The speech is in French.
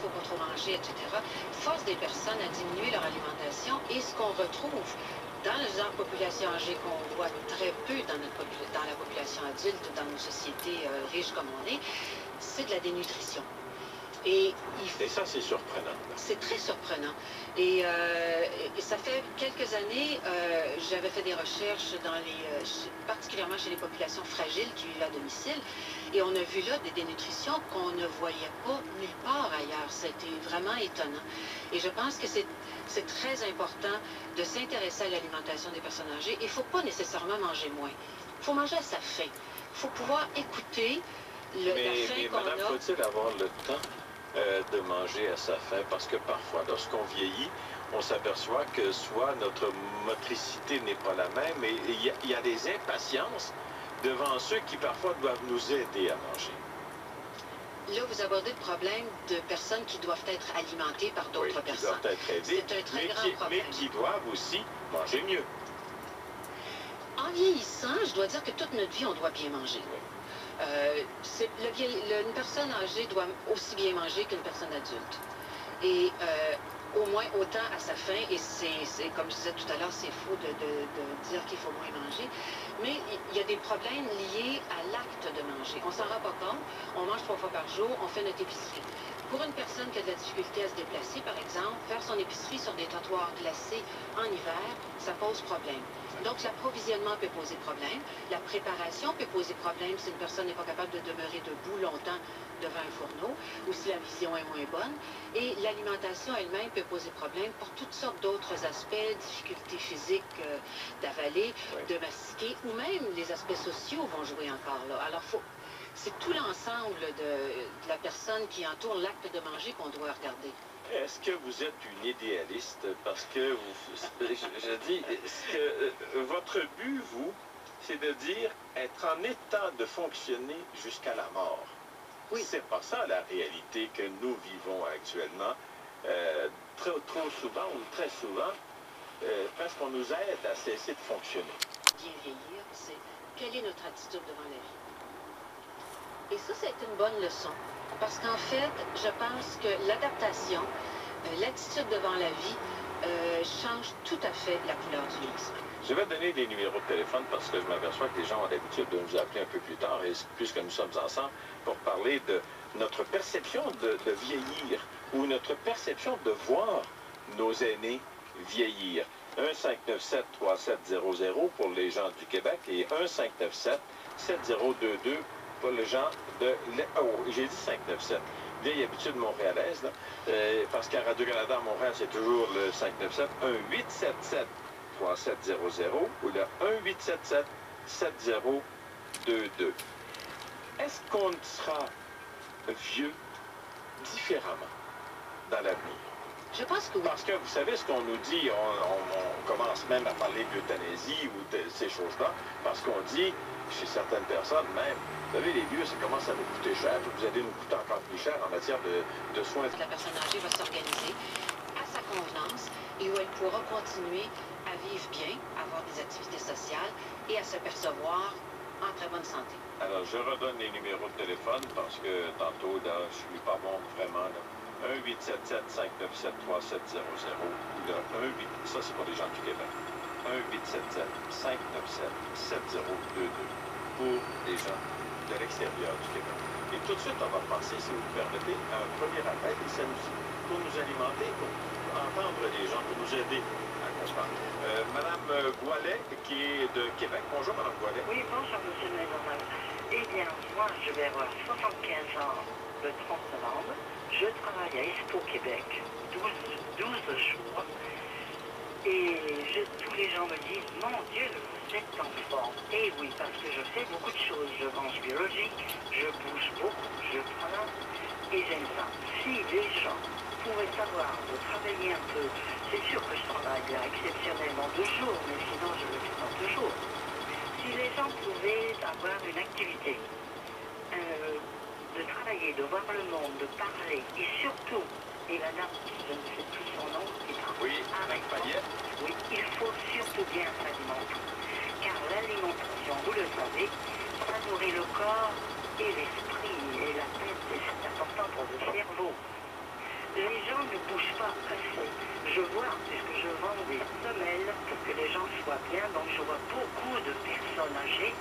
faut pas trop manger, etc., force des personnes à diminuer leur alimentation. Et ce qu'on retrouve dans la population âgée, qu'on voit très peu dans la population adulte, dans nos sociétés riches comme on est, c'est de la dénutrition. Et ça, c'est surprenant. C'est très surprenant. Et ça fait quelques années, j'avais fait des recherches particulièrement chez les populations fragiles qui vivent à domicile. Et on a vu là des dénutritions qu'on ne voyait pas nulle part ailleurs. C'était vraiment étonnant. Et je pense que c'est très important de s'intéresser à l'alimentation des personnes âgées. Il ne faut pas nécessairement manger moins. Il faut manger à sa faim. Il faut pouvoir écouter la faim qu'on a. Madame, faut-il avoir le temps de manger à sa faim? Parce que parfois, lorsqu'on vieillit, on s'aperçoit que soit notre motricité n'est pas la même, et il y a des impatiences devant ceux qui parfois doivent nous aider à manger. Là, vous abordez le problème de personnes qui doivent être alimentées par d'autres personnes. Qui doivent être aidées, c'est un très grand problème. Mais qui doivent aussi manger mieux. En vieillissant, je dois dire que toute notre vie, on doit bien manger. Une personne âgée doit aussi bien manger qu'une personne adulte. Et au moins autant à sa faim, et c'est comme je disais tout à l'heure, c'est faux de dire qu'il faut moins manger, mais il y a des problèmes liés à l'acte de manger. On s'en rend pas compte, on mange 3 fois par jour, on fait notre épicerie. Pour une personne qui a de la difficulté à se déplacer, par exemple, faire son épicerie sur des trottoirs glacés en hiver, ça pose problème. Donc, l'approvisionnement peut poser problème. La préparation peut poser problème si une personne n'est pas capable de demeurer debout longtemps devant un fourneau ou si la vision est moins bonne. Et l'alimentation elle-même peut poser problème pour toutes sortes d'autres aspects, difficultés physiques d'avaler, de mastiquer, ou même les aspects sociaux vont jouer encore là. Alors, c'est tout l'ensemble de la personne qui entoure l'acte de manger qu'on doit regarder. Est-ce que vous êtes une idéaliste? Parce que, je dis, est-ce que votre but, vous, c'est de dire être en état de fonctionner jusqu'à la mort? Oui. C'est pas ça la réalité que nous vivons actuellement. Trop souvent ou très souvent, parce qu'on nous aide à cesser de fonctionner. Bien vieillir, c'est quelle est notre attitude devant la vie? Et ça, c'est une bonne leçon. Parce qu'en fait, je pense que l'adaptation, l'attitude devant la vie, change tout à fait la couleur du livre. Je vais donner des numéros de téléphone parce que je m'aperçois que les gens ont l'habitude de nous appeler un peu plus tard, et puisque nous sommes ensemble, pour parler de notre perception de vieillir, ou notre perception de voir nos aînés vieillir. 1-597-3700 pour les gens du Québec et 1-597-7022 pour les gens de... Oh, j'ai dit 597. Vieille habitude montréalaise, là, parce qu'à Radio-Canada à Montréal, c'est toujours le 597 1-877-3700 ou le 1-877-7022. Est-ce qu'on sera vieux différemment dans l'avenir? Je pense que oui. Parce que vous savez ce qu'on nous dit, on commence même à parler d'euthanasie ou de ces choses-là, parce qu'on dit, chez certaines personnes même, vous savez, les vieux, ça commence à nous coûter cher, vous allez nous coûter encore plus cher en matière de soins. La personne âgée va s'organiser à sa convenance et où elle pourra continuer à vivre bien, avoir des activités sociales et à se percevoir en très bonne santé. Alors, je redonne les numéros de téléphone parce que tantôt, là, je suis pas bon vraiment, là. 1-877-597-3700 ou le 1-8... Ça, c'est pour les gens du Québec. 1-877-597-7022 pour les gens de l'extérieur du Québec. Et tout de suite, on va passer, si vous me permettez, à un premier appel, et ça pour nous alimenter, pour entendre les gens, pour nous aider à comprendre. Madame Goualet, qui est de Québec. Bonjour, Madame Goualet. Oui, bonjour, monsieur le Maison. Eh bien, moi, je vais avoir 75 ans le 30 novembre. Je travaille à Expo Québec 12 jours. Et tous les gens me disent, mon Dieu, vous êtes en forme. Et oui, parce que je fais beaucoup de choses. Je mange biologique, je bouge beaucoup, je prends, et j'aime ça. Si les gens pouvaient savoir de travailler un peu, c'est sûr que je travaille exceptionnellement 2 jours, mais sinon je le fais dans 2 jours. Si les gens pouvaient avoir une activité, de travailler, de voir le monde, de parler, et surtout, et la dame, je ne sais plus son nom, qui travaille avec Payette. Oui, il faut surtout bien s'alimenter. Car l'alimentation, vous le savez, ça nourrit le corps et l'esprit et la tête, et c'est important pour le cerveau. pas assez. Je vois, puisque je vends des semelles pour que les gens soient bien, donc je vois beaucoup de personnes âgées.